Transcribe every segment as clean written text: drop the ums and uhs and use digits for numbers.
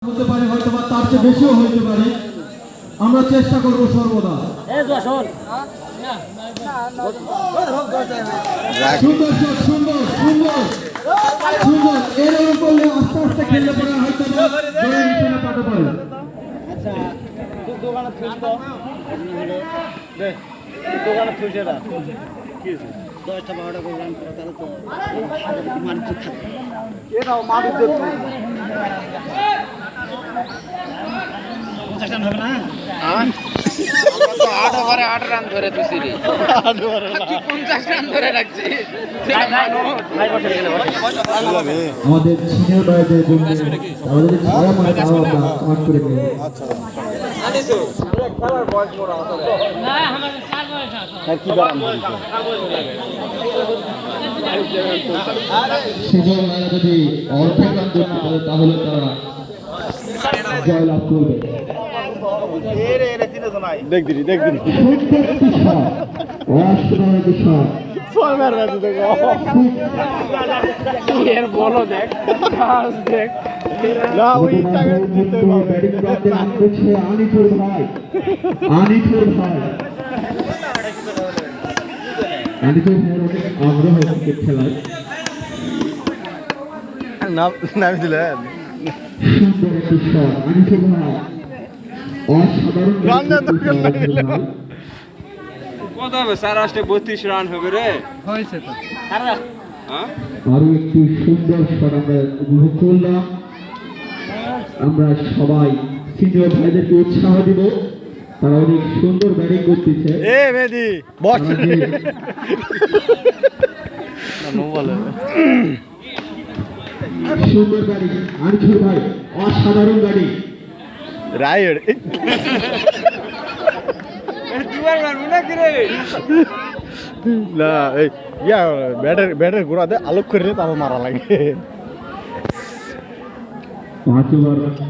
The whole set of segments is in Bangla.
হতে পারে, হয়তো বা তার চেয়ে বেশিও হইতে পারে। আমরা চেষ্টা করব সর্বদা। সুন্দর শট, সুন্দর সুন্দর সুন্দর। এরকম করলে আস্তে আস্তে খেললে পরে হয়তো জয় নিশানা পাতে পারে। আট ওভারে 8 রান ধরে তুই 50 রান ধরে রাখছি। আমাদের সিনিয়র ভাইদের জন্য আমাদের সারা মানে তাও আমরা কাজ করে নেব। সিনিয়র ভাইরা যদি অর্ধেক রান করতে পারে তাহলে তারা জয়লাভ করবে। বলো দেখ দেখ আনিফুর ভাই, আনিফুর ভাই, আনিফুর ভাইয়ের অনেক আগ্রহ ক্রিকেট খেলায়। নাম দিলেন সুন্দর একটি শট আনিফুর ভাই, অসাধারণ। কত হবে স্যার? 32 রান হবে রে। হয়েছে তো। আরো একটি সুন্দর শট আমরা উপভোগ করলাম। আমরা সবাই সিনিয়র ভাইদেরকে উৎসাহ দিব, তারা অনেক সুন্দর ব্যাটিং করতেছে। সুন্দর ব্যাটিং আনিফুর ভাই, অসাধারণ ব্যাটিং। রাইড না এই ব্যাটের গোড়াতে আলোক করে তারপর মারা লাগে।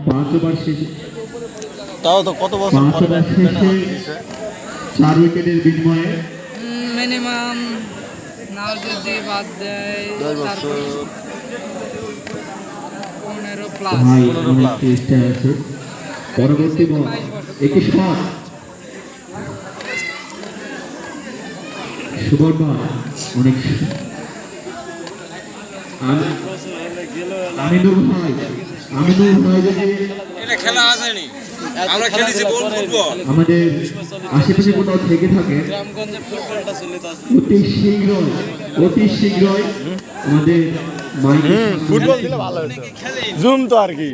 পাঁচবার শেষে তাও তো কত বছর পরে 4 উইকেটের বিনিময়ে মিনিমাম নাও যদি বাদ দেয় 10 বছর 15 প্লাস। ভাই অনেক চেষ্টা আছে। পরবর্তী বল একটি শট সুবল ভাই, অনেক আমিনুর ভাই, আমিনুর ভাই যদি এটা খেলা আসেনি, আমরা খেলেছি বল ফুটবল। আমাদের আশেপাশে কোথাও থেকে থাকে গ্রামগঞ্জে ফুটবলটা চলে তো অতি শীঘ্রই আমাদের মাইকে ফুটবল দিলে ভালো হতো। জুম তো আর কি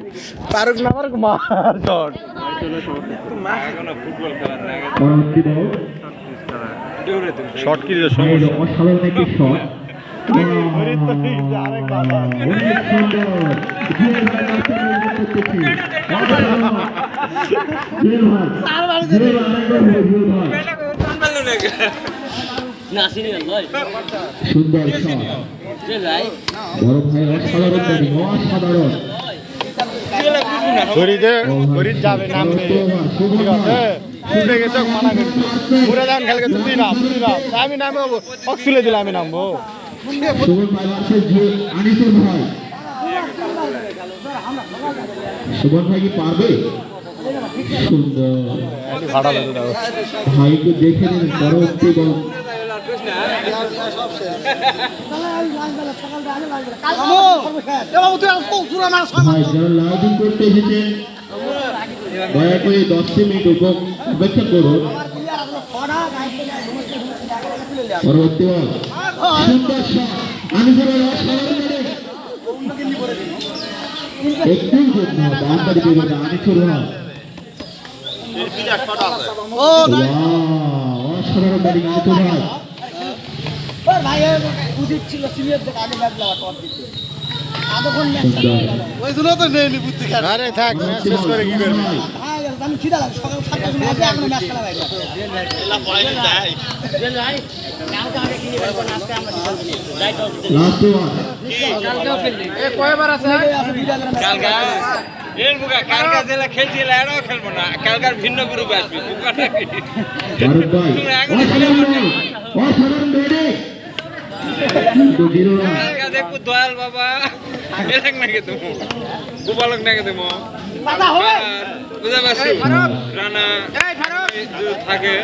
পারুক না পারুক মার শট। ফুটবল খেলার লাগে পরবর্তী বল শট কি সমস্যা অসাধারণ একটি শট। অনেক সুন্দর জুয়েল ভাই করতেছি। জুয়েল ভাই, জুয়েল আরেকবার বল, জুয়েল ভাই। সুন্দর শট বড় ভাই, অসাধারণ ব্যাটিং, অসাধারণ। ফরিদ যাবে নামবে ঠিক আছে উঠে গেছে মানা করছি পুরে যান খেলকে তুই নাম আমি নামবো হক তুলে দিলে আমি নামবো। সুবল ভাই আছে আনিফুর ভাই, সুবল ভাই কি পারবে? সুন্দর ভাইকে দেখে নেন। পরবর্তী বল ভাই যারা লাইটিং করতে এসেছেন দয়া করে 10 মিনিট অপেক্ষা করুন। পরবর্তী বল সুন্দর শট আনিফুর ভাই, অসাধারণ ব্যাটিং। একটু বাউন্ডারি পেয়ে গেছে আনিফুর ভাই। অসাধারণ ব্যাটিং আনিফুর ভাই। আরে থাক ম্যাচ শেষ করে কি করবি কয়বার আছে এর বুকা কালকা জেলা খেলছিল এরাও খেলবো না, কালকার ভিন্ন গ্রুপে আসবে বুকাটা কি কালকা দেখো দয়াল বাবা এলাক নাকি তুমি গোপালক নাকি তুমি বুঝতে পারছি রানা যদি থাকে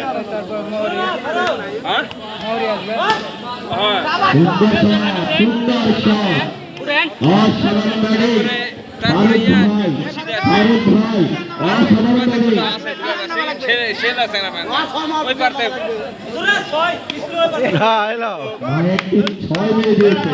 হ্যাঁ হয় সুন্দর শট অসাধারণ ব্যাটিং তারপরে ফারুক ভাই অসাধারণ ব্যাটিং ওই পারতে হ্যাঁ এলো একটি 6 মেরে দিয়েছে